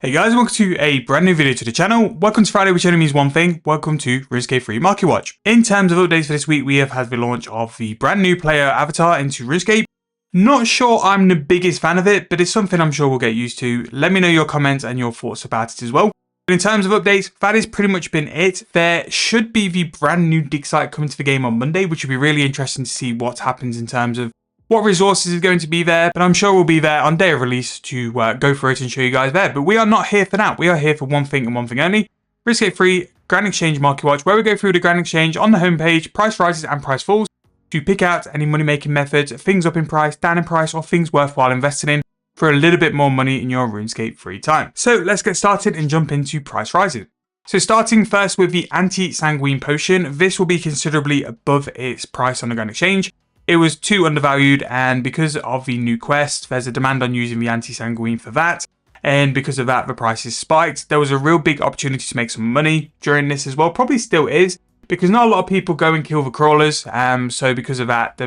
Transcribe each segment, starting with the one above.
Hey guys, welcome to a brand new video to the channel. Welcome to Friday, which only means one thing. Welcome to Runescape free Marketwatch. In terms of updates for this week, we have had the launch of the brand new player avatar into Runescape. Not sure I'm the biggest fan of it, but it's something I'm sure we'll get used to. Let me know your comments and your thoughts about it as well. But in terms of updates, that has pretty much been it. There should be the brand new dig site coming to the game on Monday, which will be really interesting to see what happens in terms of what resources is going to be there, but I'm sure we'll be there on day of release to go for it and show you guys there. But we are not here for that. We are here for one thing and one thing only. Runescape free Grand Exchange Marketwatch, where we go through the Grand Exchange on the homepage, price rises and price falls, to pick out any money making methods, things up in price, down in price, or things worthwhile investing in for a little bit more money in your Runescape free time. So let's get started and jump into price rises. So starting first with the anti-sanguine potion, this will be considerably above its price on the Grand Exchange. It was too undervalued, and because of the new quest, there's a demand on using the anti-sanguine for that. And because of that, the prices spiked. There was a real big opportunity to make some money during this as well. Probably still is, because not a lot of people go and kill the crawlers. So because of that,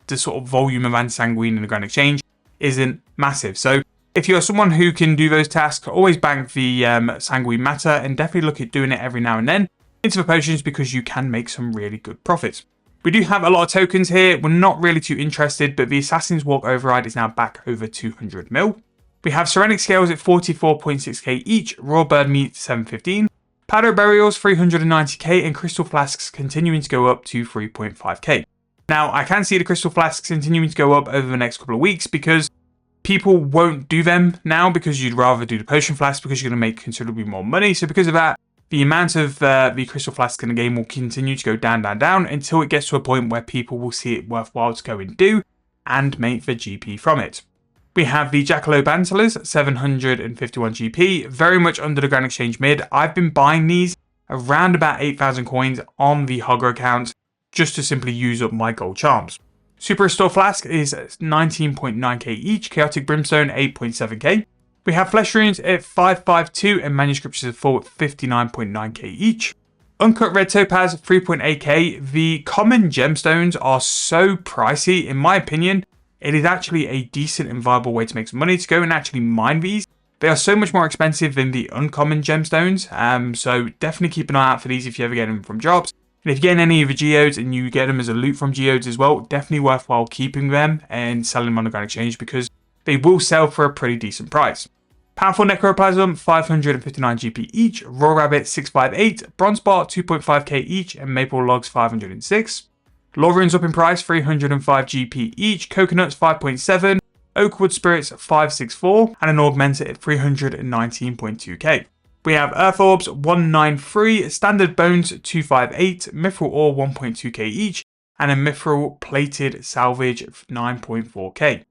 the sort of volume of anti-sanguine in the Grand Exchange isn't massive. So if you're someone who can do those tasks, always bank the sanguine matter and definitely look at doing it every now and then into the potions, because you can make some really good profits. We do have a lot of tokens here. We're not really too interested, but the Assassin's Walk Override is now back over 200 mil. We have Ceramic Scales at 44.6k each, Raw Bird Meat 715, Powder Burials 390k, and Crystal Flasks continuing to go up to 3.5k. Now, I can see the Crystal Flasks continuing to go up over the next couple of weeks because people won't do them now, because you'd rather do the Potion Flask because you're going to make considerably more money. So because of that, the amount of the Crystal Flask in the game will continue to go down until it gets to a point where people will see it worthwhile to go and do and make the GP from it. We have the Jackalope Bantalers, 751 GP, very much under the Grand Exchange mid. I've been buying these around about 8,000 coins on the Hogger account just to simply use up my gold charms. Super Restore Flask is 19.9k each, Chaotic Brimstone 8.7k. We have Flesh Runes at 552 and Manuscripts at 59.9k each. Uncut Red Topaz 3.8k. The common gemstones are so pricey, in my opinion. It is actually a decent and viable way to make some money to go and actually mine these. They are so much more expensive than the uncommon gemstones, so definitely keep an eye out for these if you ever get them from jobs. And if you get any of the geodes and you get them as a loot from geodes as well, definitely worthwhile keeping them and selling them on the Grand Exchange, because they will sell for a pretty decent price. Powerful Necroplasm 559 GP each, Raw Rabbit 658, Bronze Bar 2.5k each, and Maple Logs 506. Law Runes up in price 305 GP each, Coconuts 5.7, Oakwood Spirits 564, and an Augmented at 319.2k. We have Earth Orbs 193, Standard Bones 258, Mithril Ore 1.2k each, and a Mithril Plated Salvage 9.4k.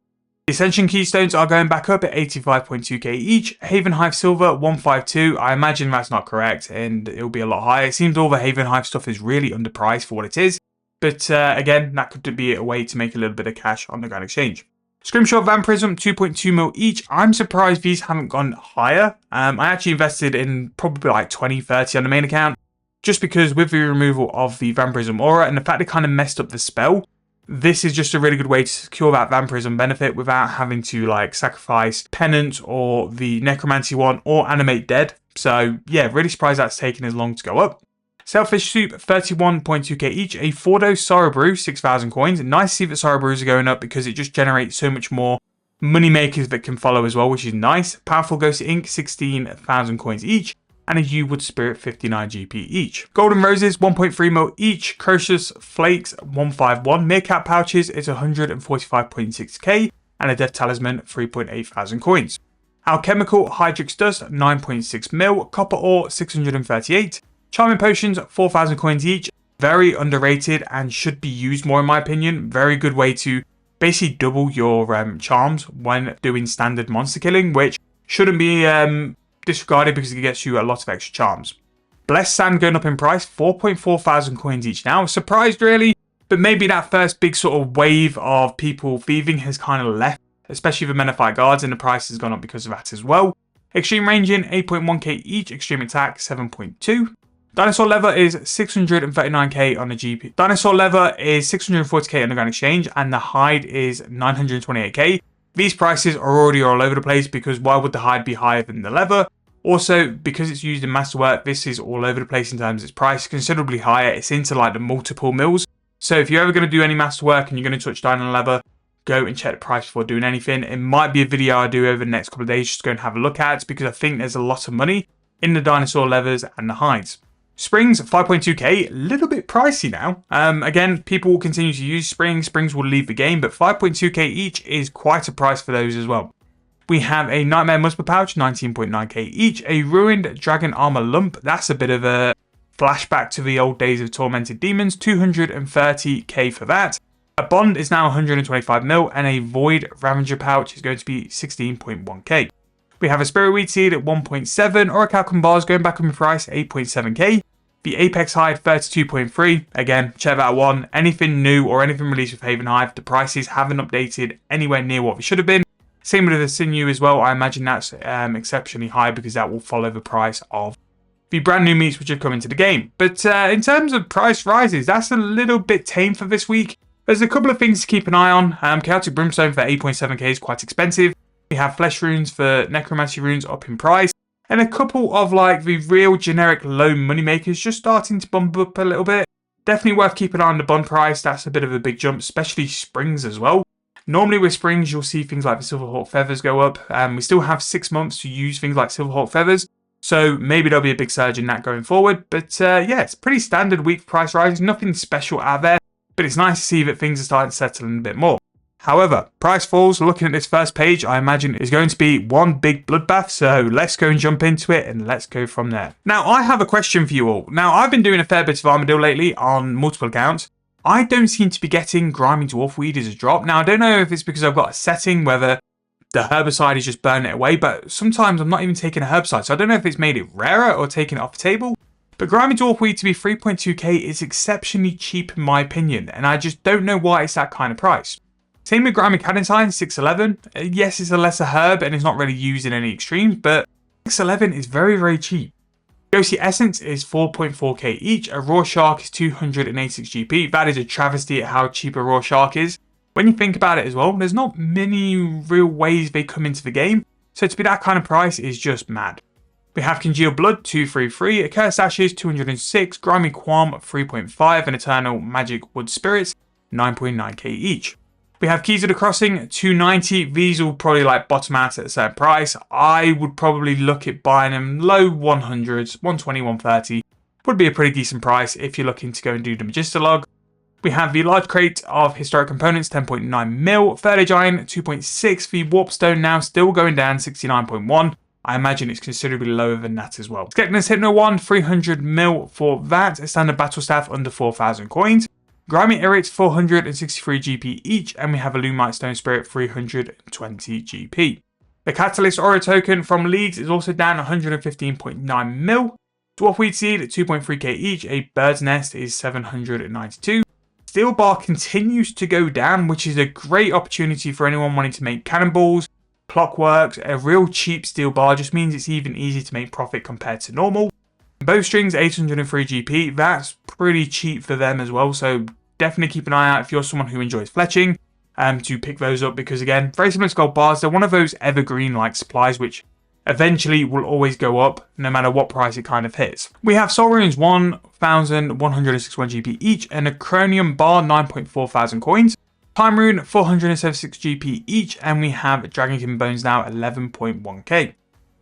Ascension Keystones are going back up at 85.2k each. Haven Hive Silver 152. I imagine that's not correct and it'll be a lot higher. It seems all the Haven Hive stuff is really underpriced for what it is. But again, that could be a way to make a little bit of cash on the Grand Exchange. Scrimshaw Vampirism 2.2 mil each. I'm surprised these haven't gone higher. I actually invested in probably like 20, 30 on the main account, just because with the removal of the Vampirism aura and the fact it kind of messed up the spell, this is just a really good way to secure that vampirism benefit without having to like sacrifice Penance or the Necromancy one or Animate Dead. So yeah, really surprised that's taken as long to go up. Selfish Soup 31.2k each, a 4-dose Sorrow Brew 6,000 coins. Nice to see that Sorrow Brews are going up because it just generates so much more money makers that can follow as well, which is nice. Powerful Ghost Ink 16,000 coins each, and a U-Wood Spirit 59 GP each. Golden Roses 1.3 mil each, Crocious Flakes 151, Meerkat Pouches is 145.6k, and a Death Talisman 3.8 thousand coins. Alchemical Hydrix Dust 9.6 mil, Copper Ore 638, Charming Potions 4,000 coins each, very underrated and should be used more in my opinion. Very good way to basically double your charms when doing standard monster killing, which shouldn't be disregarded because it gets you a lot of extra charms. Blessed Sand going up in price, 4.4 thousand coins each now. Surprised really, but maybe that first big sort of wave of people thieving has kind of left, especially the Menify Guards, and the price has gone up because of that as well. Extreme Ranging 8.1k each, Extreme Attack 7.2. Dinosaur Leather is 639k on the GP. Dinosaur Leather is 640k on the Grand Exchange, and the Hide is 928k. These prices are already all over the place because why would the hide be higher than the leather? Also, because it's used in Masterwork, this is all over the place in terms of its price, considerably higher. It's into like the multiple mils. So if you're ever going to do any Masterwork and you're going to touch down on a lever, go and check the price before doing anything. It might be a video I do over the next couple of days, just go and have a look at, because I think there's a lot of money in the dinosaur levers and the hides. Springs, 5.2k, a little bit pricey now. Again, people will continue to use springs. Springs will leave the game, but 5.2k each is quite a price for those as well. We have a Nightmare Musper Pouch, 19.9k each. A Ruined Dragon Armor Lump, that's a bit of a flashback to the old days of Tormented Demons, 230k for that. A Bond is now 125 mil, and a Void Ravager Pouch is going to be 16.1k. We have a Spirit Weed Seed at 1.7, Orichalcum Bars going back on the price, 8.7k. The Apex Hide, 32.3, again, check that one. Anything new or anything released with Haven Hive, the prices haven't updated anywhere near what they should have been. Same with the Sinew as well. I imagine that's exceptionally high because that will follow the price of the brand new meats which have come into the game. But in terms of price rises, that's a little bit tame for this week. There's a couple of things to keep an eye on. Chaotic Brimstone for 8.7k is quite expensive. We have Flesh Runes for Necromancy Runes up in price. And a couple of like the real generic low money makers just starting to bump up a little bit. Definitely worth keeping an eye on the Bond price. That's a bit of a big jump, especially Springs as well. Normally with Springs, you'll see things like the Silverhawk Feathers go up. We still have 6 months to use things like Silverhawk Feathers. So maybe there'll be a big surge in that going forward. But yeah, it's pretty standard week price rises. Nothing special out there. But it's nice to see that things are starting to settle in a bit more. However, price falls, looking at this first page, I imagine is going to be one big bloodbath. So let's go and jump into it and let's go from there. Now, I have a question for you all. Now, I've been doing a fair bit of Armadillo lately on multiple accounts. I don't seem to be getting Grimy Dwarfweed as a drop. Now, I don't know if it's because I've got a setting, whether the herbicide is just burning it away, but sometimes I'm not even taking a herbicide. So I don't know if it's made it rarer or taking it off the table. But Grimy Dwarfweed to be 3.2k is exceptionally cheap in my opinion, and I just don't know why it's that kind of price. Same with Grimy Cadentine, 611. Yes, it's a lesser herb and it's not really used in any extremes, but 611 is very, very cheap. Ghostly Essence is 4.4k each. A Raw Shark is 286 GP. That is a travesty at how cheap a Raw Shark is. When you think about it as well, there's not many real ways they come into the game, so to be that kind of price is just mad. We have Congealed Blood, 233, Accursed Ashes, 206, Grimy Qualm, 3.5, and Eternal Magic Wood Spirits, 9.9k each. We have Keys of the Crossing, 290. These will probably like bottom out at a certain price. I would probably look at buying them low 100s, 120, 130. Would be a pretty decent price if you're looking to go and do the Magistalog. We have the large crate of Historic Components, 10.9 mil. Third Age Iron, 2.6. The Warpstone now still going down, 69.1. I imagine it's considerably lower than that as well. Skekna's Hypno 1, 300 mil for that. A standard battle staff under 4,000 coins. Grimy Irrit, 463 GP each, and we have a Lumite Stone Spirit, 320 GP. The Catalyst Aura token from Leagues is also down 115.9 mil. Dwarfweed Seed at 2.3k each. A Bird's Nest is 792. Steel Bar continues to go down, which is a great opportunity for anyone wanting to make cannonballs, clockworks. A real cheap steel bar just means it's even easier to make profit compared to normal. Bowstrings, 803 GP, that's pretty cheap for them as well, so definitely keep an eye out if you're someone who enjoys fletching to pick those up, because again, very similar to gold bars, they're one of those evergreen like supplies which eventually will always go up no matter what price it kind of hits. We have Soul Runes, 1,161 GP each, and a Chromium Bar, 9.4 thousand coins. Time Rune, 476 GP each, and we have Dragonkin Bones now, 11.1k.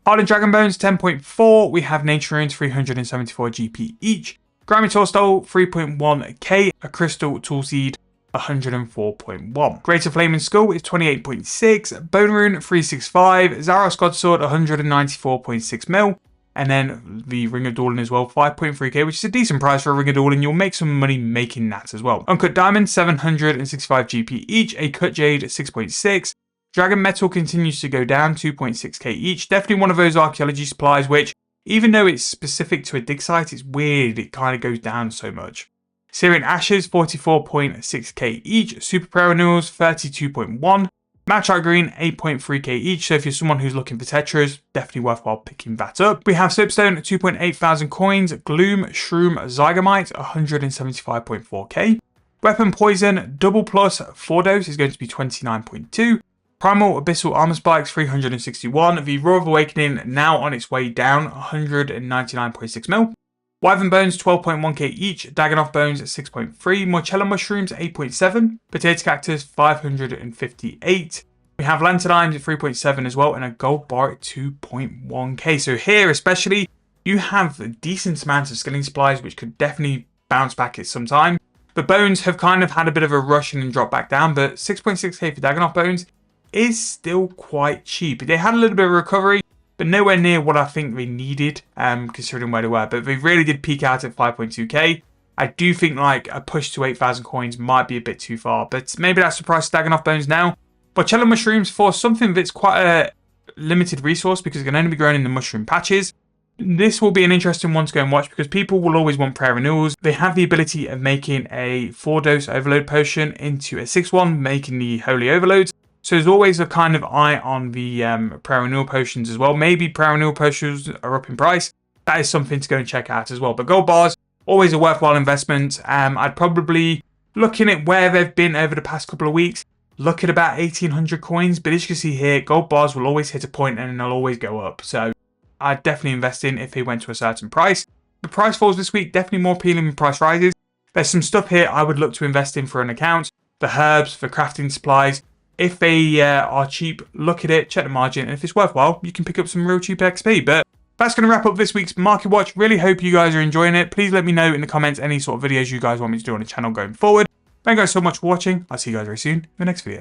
Hardened Dragon Bones, 10.4. We have Nature Runes, 374 GP each. Grimy Torstol, 3.1k. A Crystal Tool Seed, 104.1. Greater Flaming Skull is 28.6. Bone Rune, 365. Zaros Godsword, 194.6 mil. And then the Ring of Dueling as well, 5.3k, which is a decent price for a Ring of Dueling. You'll make some money making that as well. Uncut Diamond, 765 GP each. A Cut Jade, 6.6. Dragon Metal continues to go down, 2.6k each. Definitely one of those archaeology supplies which, even though it's specific to a dig site, it's weird it kind of goes down so much. Syrian Ashes, 44.6k each. Super Prayer Renewals, 32.1. Matchart Green, 8.3k each. So if you're someone who's looking for Tetras, definitely worthwhile picking that up. We have Soapstone, 2.8 thousand coins. Gloom, Shroom, Zygamite, 175.4k. Weapon Poison, double plus 4 dose is going to be 29.2. Primal Abyssal Armor Spikes 361. The Roar of Awakening now on its way down 199.6 mil. Wyvern Bones 12.1k each. Dagonoth Bones 6.3. Morchella Mushrooms 8.7. Potato Cactus 558. We have Lanthanides at 3.7 as well, and a gold bar at 2.1k. So here especially, you have a decent amount of skilling supplies, which could definitely bounce back at some time. The bones have kind of had a bit of a rush and drop back down, but 6.6k for Dagonoth Bones is still quite cheap. They had a little bit of recovery, but nowhere near what I think they needed, considering where they were. But they really did peak out at 5.2k. I do think like a push to 8,000 coins might be a bit too far, but maybe that's the price of Dagonoth Bones now. Morchella Mushrooms for something that's quite a limited resource because it can only be grown in the mushroom patches. This will be an interesting one to go and watch because people will always want prayer renewals. They have the ability of making a 4-dose overload potion into a 6-1, making the holy overloads. So there's always a kind of eye on the prayer renewal potions as well. Maybe prayer renewal potions are up in price. That is something to go and check out as well. But gold bars, always a worthwhile investment. I'd probably, looking at where they've been over the past couple of weeks, look at about 1,800 coins. But as you can see here, gold bars will always hit a point and they'll always go up. So I'd definitely invest in if they went to a certain price. The price falls this week, definitely more appealing than price rises. There's some stuff here I would look to invest in for an account. The herbs, for crafting supplies. If they are cheap, look at it, check the margin, and if it's worthwhile, you can pick up some real cheap XP. But that's going to wrap up this week's Market Watch. Really hope you guys are enjoying it. Please let me know in the comments any sort of videos you guys want me to do on the channel going forward. Thank you guys so much for watching. I'll see you guys very soon in the next video.